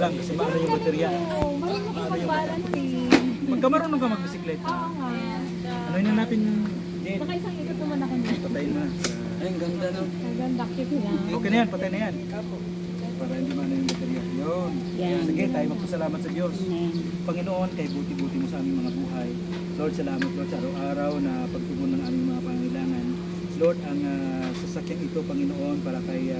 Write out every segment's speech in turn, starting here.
lang kasi maano yung baterya. Oo, marunong ko mag-balancing. Magkamarunong ka magbisikleta. Oo nga. Ano yun natin yung Jen? Baka isang ikot naman ako niya. Patayin mo na. Ay, ang ganda no. Ang ganda, cute lang. Okay na yan, patay na yan. Para hindi maano yung baterya. Yun. Yan. Sige, tayo magpasalamat sa Diyos. Amen. Panginoon, kay buti-buti mo sa aming mga buhay. Lord, salamat Lord sa araw-araw na pagtugon ng aming mga pangangailangan. Lord, ang sasakyan ito, Panginoon, para kay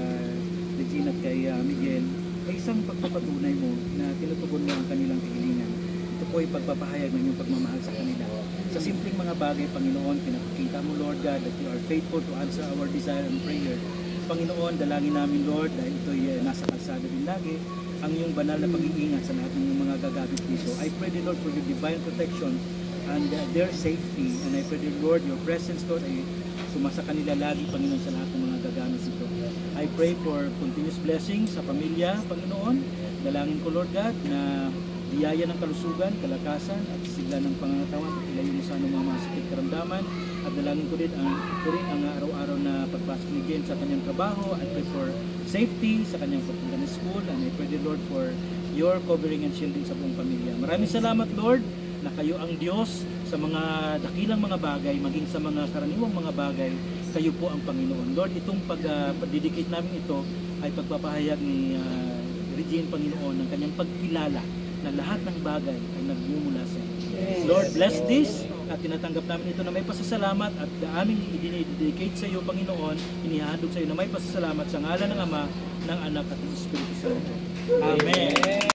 Regina at kay Miguel, ay isang pagpapatunay mo na tinutugon mo ang kanilang kahilingan. Ito po ay pagpapahayag ng iyong pagmamahal sa kanila. Sa simpleng mga bagay, Panginoon, pinakikita mo, Lord God, that you are faithful to answer our desire and prayer. Panginoon, dalangin namin, Lord, dahil ito ay nasa kalsada din lagi, ang iyong banal na pag-iingat sa lahat ng iyong mga gagamit dito. I pray, Lord, for your divine protection and their safety. And I pray, Lord, your presence, Lord, ay sumasa kanila lagi, Panginoon, sa lahat ng mga gagamit dito. I pray for continuous blessing sa pamilya, Panginoon. Dalangin ko, Lord God, na biyaya ng kalusugan, kalakasan, at sigla ng pangangatawan, at ilayo mo sa anong mga sakit karamdaman. At dalangin ko rin ang araw-araw na pagpasok ni Jen sa kanyang trabaho. I pray for safety sa kanyang pagpunta ng school. And I pray, Lord, for your covering and shielding sa buong pamilya. Maraming salamat, Lord, na kayo ang Diyos sa mga dakilang mga bagay, maging sa mga karaniwang mga bagay, kayo po ang Panginoon. Lord, itong pagdidikit namin ito ay pagpapahayag ni Regine, Panginoon, ng kanyang pagkilala na lahat ng bagay ay nagmumula sa iyo. Lord, bless this at tinatanggap namin ito na may pasasalamat at aming i-dedicate sa iyo, Panginoon, inihandog sa iyo na may pasasalamat sa ngalan ng Ama, ng Anak at ng Espiritu Santo. Amen.